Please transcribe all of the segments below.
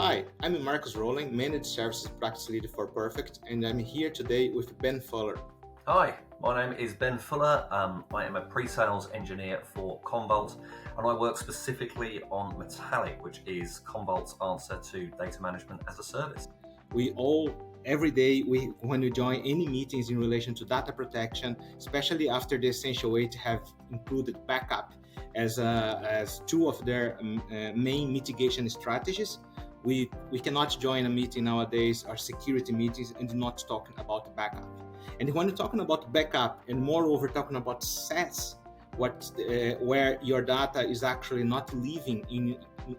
Hi, I'm Marcus Rolim, Managed Services Practice Lead for Perfekt, and I'm here today with Ben Fuller. Hi, my name is Ben Fuller. I am a pre-sales engineer for Commvault, and I work specifically on Metallic, which is Commvault's answer to data management as a service. Every day, when we join any meetings in relation to data protection, especially after the Essential 8 have included backup as two of their main mitigation strategies, we cannot join a meeting nowadays, our security meetings, and not talking about backup. And when we're talking about backup, and moreover talking about SaaS, where your data is actually no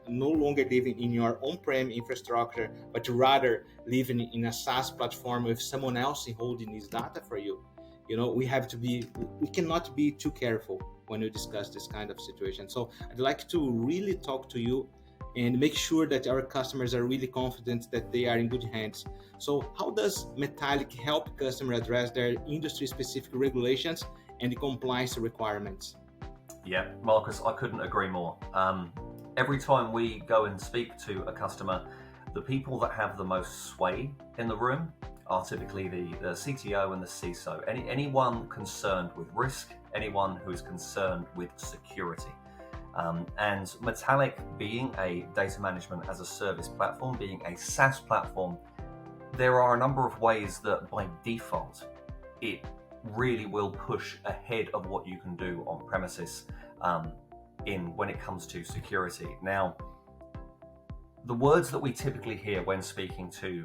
longer living in your on-prem infrastructure, but rather living in a SaaS platform with someone else holding this data for you. We cannot be too careful when we discuss this kind of situation. So I'd like to really talk to you and make sure that our customers are really confident that they are in good hands. So how does Metallic help customers address their industry-specific regulations and compliance requirements? Yeah, Marcus, I couldn't agree more. Every time we go and speak to a customer, the people that have the most sway in the room are typically the CTO and the CISO. Anyone concerned with risk, anyone who is concerned with security. And Metallic, being a data management as a service platform, being a SaaS platform, there are a number of ways that by default it really will push ahead of what you can do on premises when it comes to security. Now, the words that we typically hear when speaking to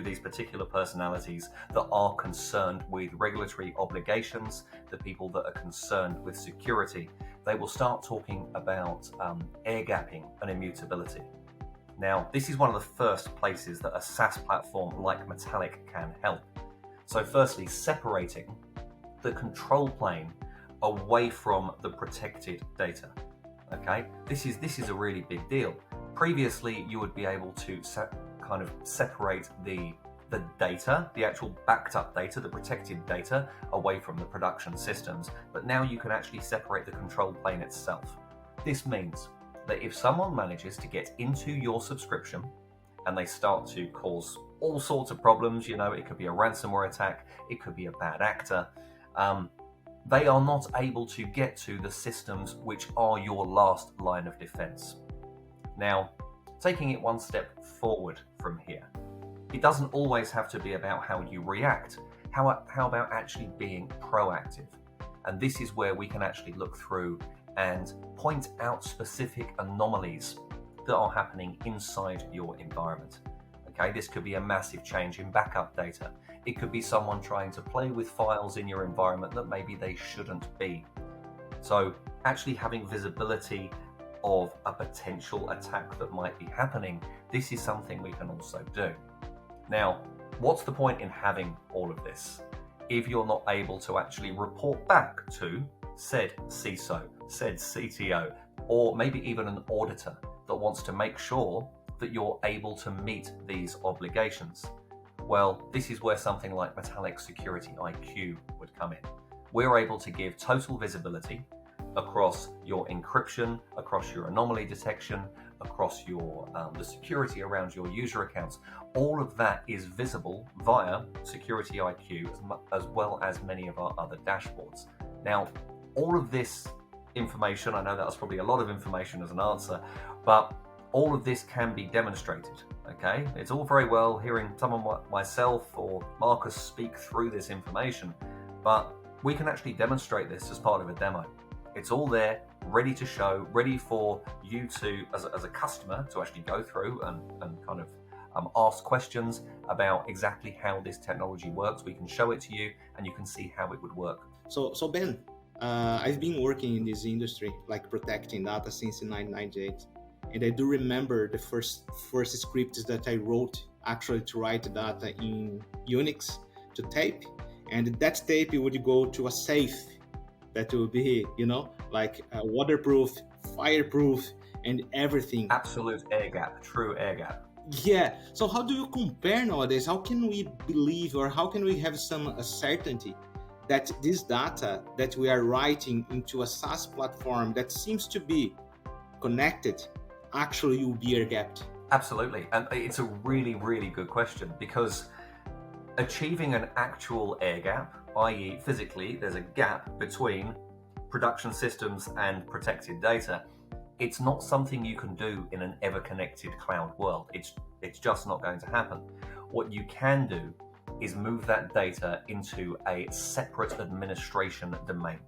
these particular personalities that are concerned with regulatory obligations, the people that are concerned with security, they will start talking about air gapping and immutability. Now, this is one of the first places that a SaaS platform like Metallic can help. So firstly, separating the control plane away from the protected data. Okay, this is a really big deal. Previously, you would be able to kind of separate the data, the actual backed up data, the protected data, away from the production systems. But now you can actually separate the control plane itself. This means that if someone manages to get into your subscription and they start to cause all sorts of problems, it could be a ransomware attack, it could be a bad actor, they are not able to get to the systems which are your last line of defense. Now, taking it one step forward from here, it doesn't always have to be about how you react. How about actually being proactive? And this is where we can actually look through and point out specific anomalies that are happening inside your environment. Okay, this could be a massive change in backup data. It could be someone trying to play with files in your environment that maybe they shouldn't be. So actually having visibility of a potential attack that might be happening, this is something we can also do. Now, what's the point in having all of this if you're not able to actually report back to said CISO, said CTO, or maybe even an auditor that wants to make sure that you're able to meet these obligations? Well, this is where something like Metallic Security IQ would come in. We're able to give total visibility across your encryption, across your anomaly detection, across your the security around your user accounts. All of that is visible via Security IQ, as well as many of our other dashboards. Now, all of this information, I know that was probably a lot of information as an answer, but all of this can be demonstrated. Okay, it's all very well hearing someone like myself or Marcus speak through this information, but we can actually demonstrate this as part of a demo. It's all there, ready to show, ready for you to, as a customer, to actually go through and kind of ask questions about exactly how this technology works. We can show it to you and you can see how it would work. So Ben, I've been working in this industry, like protecting data, since 1998. And I do remember the first scripts that I wrote actually to write data in Unix to tape. And that tape would go to a safe that will be, like waterproof, fireproof, and everything. Absolute air gap, true air gap. Yeah. So how do you compare nowadays? How can we believe, or how can we have some certainty that this data that we are writing into a SaaS platform that seems to be connected actually will be air gapped? Absolutely. And it's a really, really good question, because achieving an actual air gap, i.e. physically there's a gap between production systems and protected data, it's not something you can do in an ever-connected cloud world. It's just not going to happen. What you can do is move that data into a separate administration domain,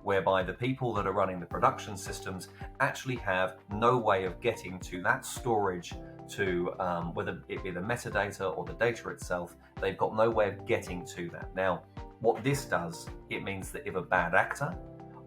whereby the people that are running the production systems actually have no way of getting to that storage, to whether it be the metadata or the data itself. They've got no way of getting to that. Now, what this does, it means that if a bad actor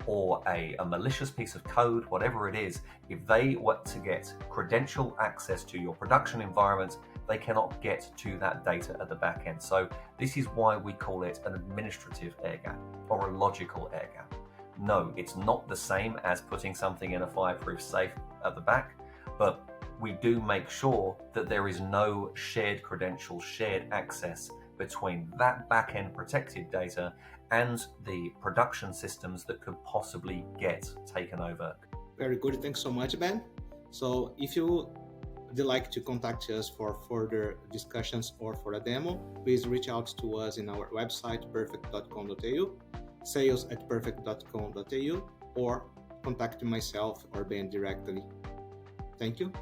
or a malicious piece of code, whatever it is, if they were to get credential access to your production environment, they cannot get to that data at the back end. So this is why we call it an administrative air gap or a logical air gap. No, it's not the same as putting something in a fireproof safe at the back, but we do make sure that there is no shared credential, shared access between that back-end protected data and the production systems that could possibly get taken over. Very good. Thanks so much, Ben. So if you would like to contact us for further discussions or for a demo, please reach out to us in our website, perfekt.com.au, sales@perfekt.com.au, or contact myself or Ben directly. Thank you.